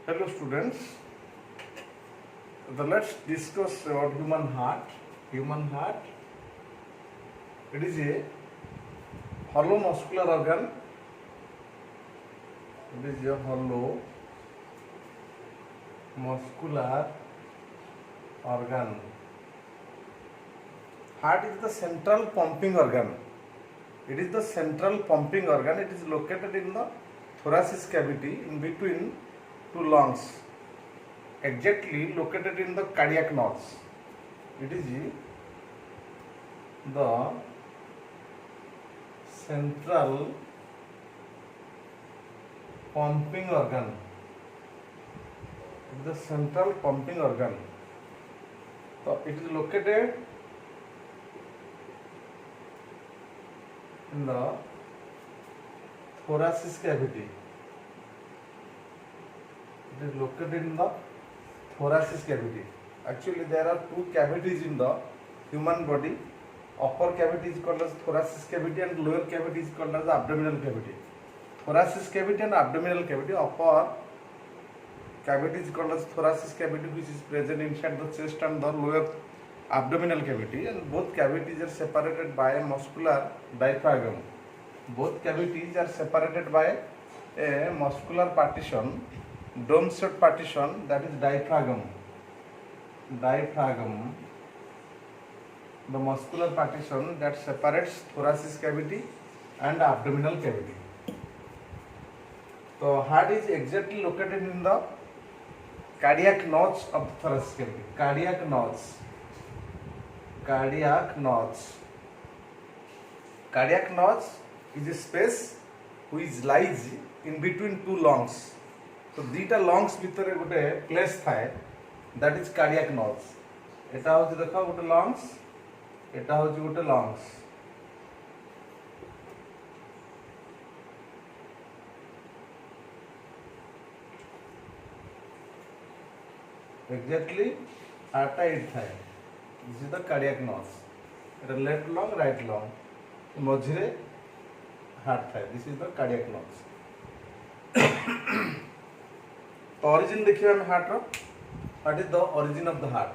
Hello students, let's discuss about human heart. Human heart, it is a hollow muscular organ. It is a hollow muscular organ. Heart is the central pumping organ. It is the central pumping organ. It is located in the thoracic cavity in between two lungs, exactly located in the cardiac nodes. It is the central pumping organ. It is the central pumping organ. So it is located in the thoracic cavity. It is located in the thoracic cavity. Actually, there are two cavities in the human body. Upper cavity is called as thoracic cavity and lower cavity is called as abdominal cavity. Thoracic cavity and abdominal cavity. Upper cavity is called as thoracic cavity, which is present inside the chest, and the lower abdominal cavity, and both cavities are separated by a muscular diaphragm. Both cavities are separated by a muscular partition, dome-shaped partition, that is diaphragm. Diaphragm, the muscular partition that separates thoracic cavity and abdominal cavity. So heart is exactly located in the cardiac nodes of the thoracic cavity. Cardiac nodes. Cardiac nodes. Cardiac nodes is a space which lies in between two lungs. So দুইটা lungs ভিতরে গোটে place থাকে, that is cardiac nodes. এটা হচ্ছে দেখো গোটে lungs, এটা হচ্ছে গোটে lungs. Exactly আটটা এইট থাকে. This is the cardiac nodes. এটা left lung, right lung. মঝিরে হার্ট থাকে. This is the cardiac nodes. Origin देखिए हम heart row. What is the origin of the heart?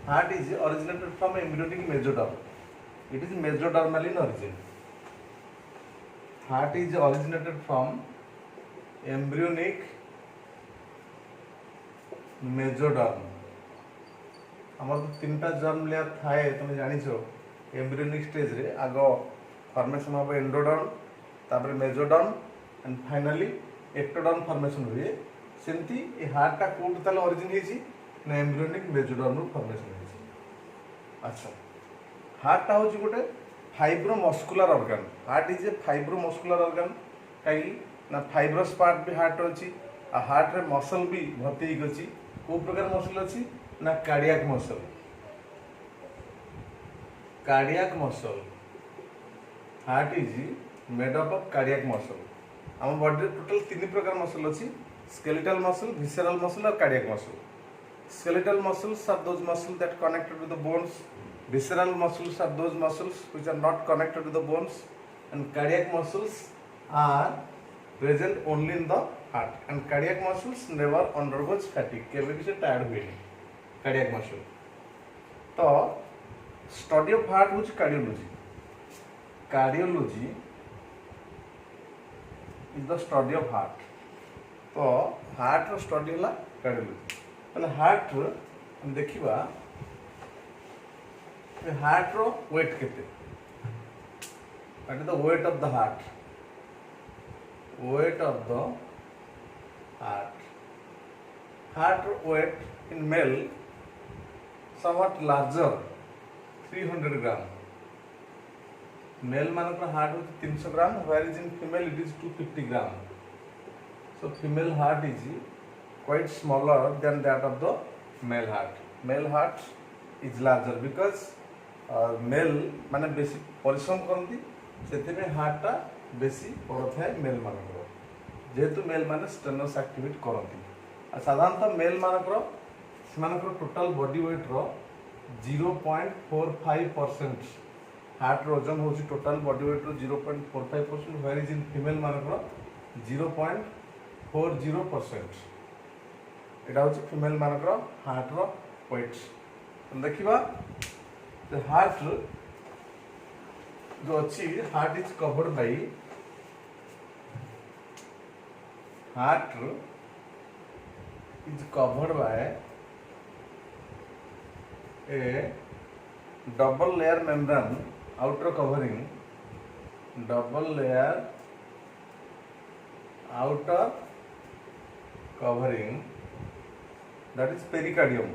Heart is originated from embryonic mesoderm. It is mesodermal in origin. Heart is originated from embryonic mesoderm. আমার তো তিনটা germ layer থাকে, তুমি জানিছো এমব্রিওনিক stage রে আগ ফর্মেশন হবে এন্ডোডার্ম, তারপরে মেজোডার্ম এন্ড ফাইনালি एक्टोडर्म फॉर्मेशन हुए. सेमती ए हार्टा कोड ताले ओरिजिन हेछि ना एम्ब्रियोनिक मेजोडर्म फॉर्मेशन हेछि. अच्छा, हार्टा होछि गोटे fibromuscular organ. Heart is a fibromuscular organ. काई ना फाइब्रस पार्ट भी हार्ट अछि आ हार्ट रे मसल भी भर्ती हिक अछि. को प्रकार मसल अछि ना cardiac muscle. Cardiac muscle. Heart is made up of cardiac muscle. आम बॉडी टोटल तीन प्रकार मसल अच्छी: स्केलेटल मसल, विसरल मसल और cardiac muscle. Skeletal muscles are those muscles that connected with the bones. Visceral muscles are those muscles which are not connected to the bones, and cardiac muscles are present only in the heart. And cardiac muscles never undergoes fatigue. केवे भी से tired हुए नहीं cardiac muscle. तो study of heart which cardiology. Cardiology is the study of heart. तो heart रो study होला cardiology. पहले heart रो हम देखिबा हार्ट रो वेट केते. What is the weight of the heart? Weight of the heart. Heart weight in male somewhat larger, 300 gram. Male मान heart होती 300 gram, whereas in female it is 250 gram. So female heart is quite smaller than that of the male heart. Male heart is larger because male माने बेसी परिश्रम करती से हार्टा बेसी बड़ थाए मेल मान जेहेतु मेल माने स्ट्रेनस एक्टिविटी करती. साधारणतः मेल मान टोटाल बॉडी वेट रो 0.45% हार्ट ओजन हूँ टोटाल बॉडी वेट रो 0.45%, व्हेयर इज इन फीमेल मान 0.40%. एटा हूँ फिमेल मानकर हार्ट रो वेट्स। देखा हार्ट जो अच्छी heart is covered by heart is covered by a double layer membrane outer covering double layer outer covering that is pericardium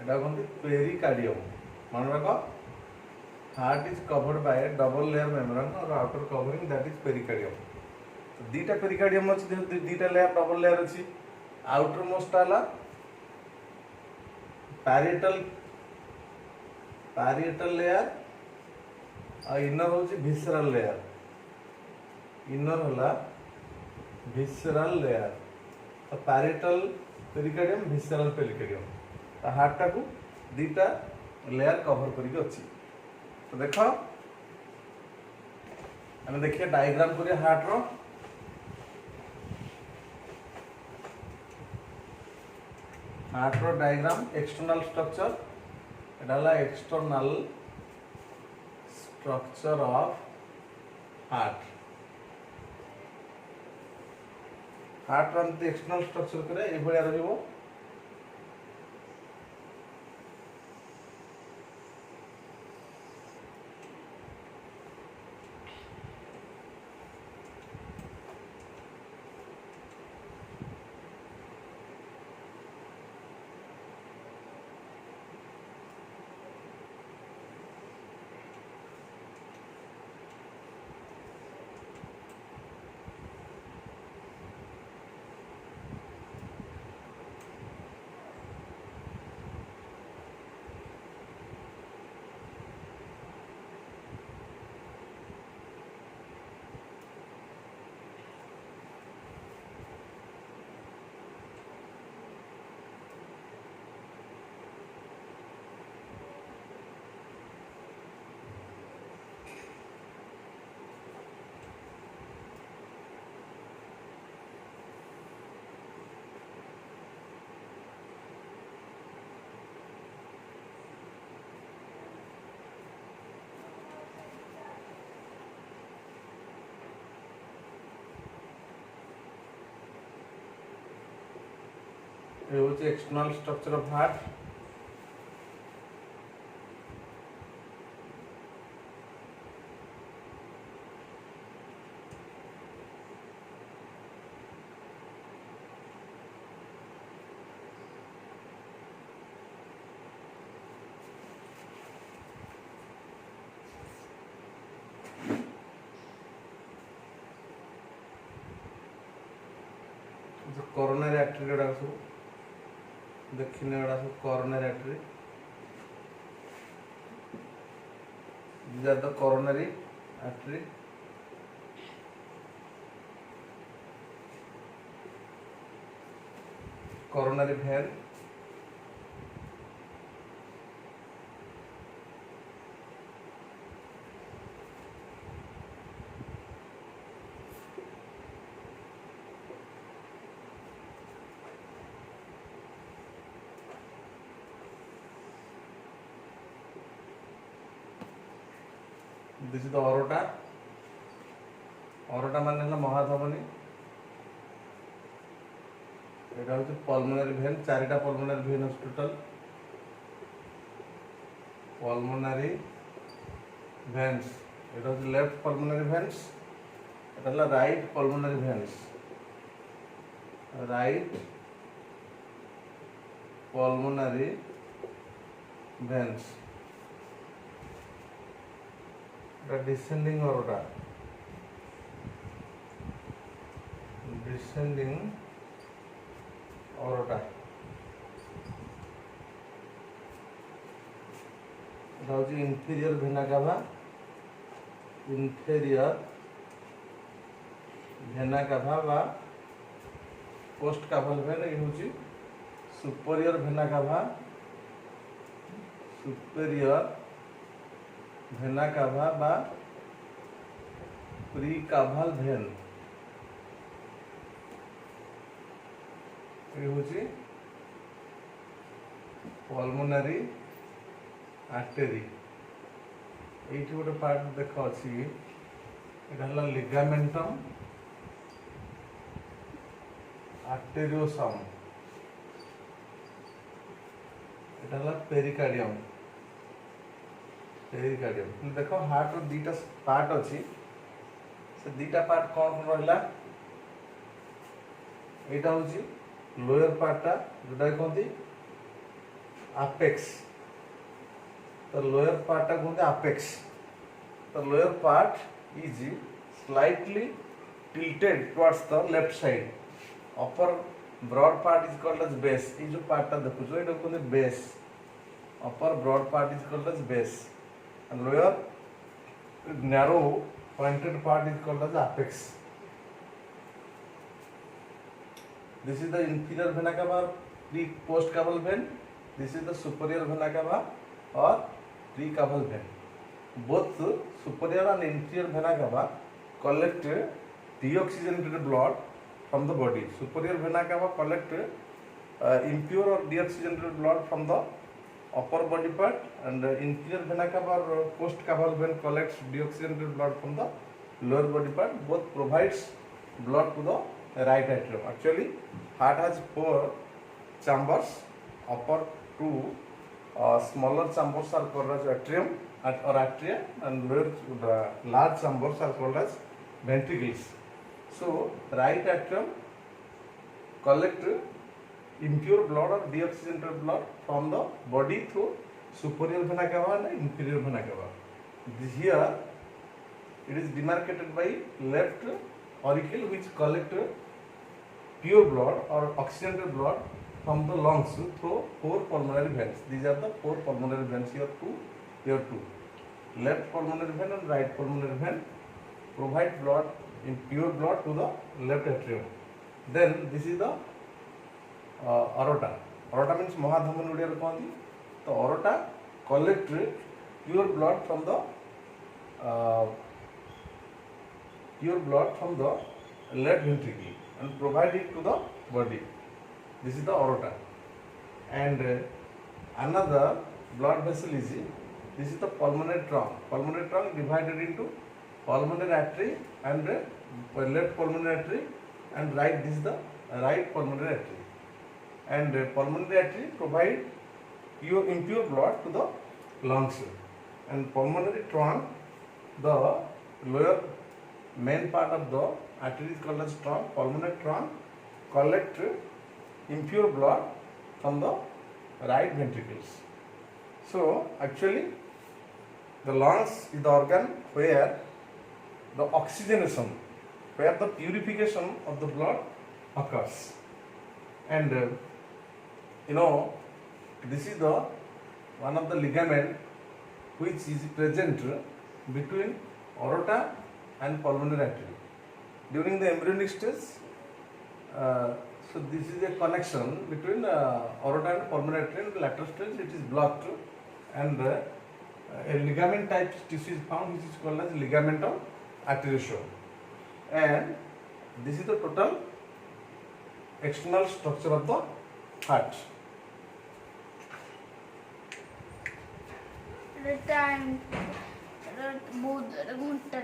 एटा कहते pericardium मन रख heart is covered by double layer membrane और outer covering that is pericardium दीटा pericardium अच्छी दीटा layer double layer अच्छी outermost आला parietal layer और इनर होची visceral लेयर इनर होला visceral लेयर तो parietal pericardium visceral pericardium तो हार्ट टाकू दीटा लेयर कवर करके अच्छी। तो देख आम देखिए डायग्राम करिया हार्ट रो डायग्राम एक्सटर्नल स्ट्रक्चर एटा हला external structure of heart external structure करे ए भलिया रहइबो। ये होचे एक्सटर्नल स्ट्रक्चर ऑफ हार्ट जो कोरोनरी आर्टरी गुड़ा सब दक्षिण गुड़ा सब coronary artery these are the coronary artery coronary vein this is the aorta मान महाधमनी एटा हूँ पल्मोनारी भेन चारिटा पल्मोनारी भेन अछि टोटल पल्मोनारी भेन्स एटा हूँ लेफ्ट पल्मोनारी भेन्स एटा हला right pulmonary veins right pulmonary veins descending aorta descending aorta এটা হচ্ছে inferior vena cava বা post caval vein এই হচ্ছে superior vena cava বা प्रीकाभाल भेन ये हूँ पल्मोनारी आर्टेरी ये गोटे पार्ट देख अच्छी यहाँ लिगामेंटम आर्टेरियोसम यहाँ पेरिकार्डियम पेरिकार्डियम देख हार्ट दीटा पार्ट अच्छी से दीटा पार्ट कौन रहा यहाँ हूँ लोअर पार्टा जोटा कहते आपेक्स तो लोअर पार्टा कहते आपेक्स तो lower part is slightly tilted towards the left side upper broad part is called as base ये जो पार्टा देखो जो ये कहते base upper broad part is called as base and lower narrow pointed part is called as apex. This is the inferior vena cava pre post caval vein. This is the superior vena cava or pre caval vein. Both superior and inferior vena cava collect deoxygenated blood from the body. Superior vena cava collect impure or deoxygenated blood from the upper body part, and inferior vena cava or post caval vein collects deoxygenated blood from the lower body part. Both provides blood to the right atrium. Actually, heart has 4 chambers. Upper 2 smaller chambers are called as atrium or atria, and lower large chambers are called as ventricles. So, right atrium collect impure blood or deoxygenated blood from the body through superior vena cava and inferior vena cava. This here it is demarcated by left auricle which collect pure blood or oxygenated blood from the lungs through 4 pulmonary veins. These are the 4 pulmonary veins, here 2, here 2. Left pulmonary vein and right pulmonary vein provide blood in pure blood to the left atrium. Then this is the aorta. Aorta means Mahadhaman Udiya कहती. तो aorta collect pure blood from the left ventricle and provide it to the body. This is the aorta. And another blood vessel is this is the pulmonary trunk. Pulmonary trunk divided into pulmonary artery and left pulmonary artery and right. This is the right pulmonary artery. And pulmonary artery provide impure blood to the lungs. And pulmonary trunk, the lower main part of the artery is called as trunk. Pulmonary trunk collect impure blood from the right ventricles. So actually the lungs is the organ where the oxygenation, where the purification of the blood occurs. And this is the one of the ligament which is present between aorta and pulmonary artery. During the embryonic stage, so this is a connection between aorta and pulmonary artery. In the later stage, it is blocked, and a ligament type tissue is found, which is called as ligamentum arteriosus. And this is the total external structure of the heart. Time बहुत घंटा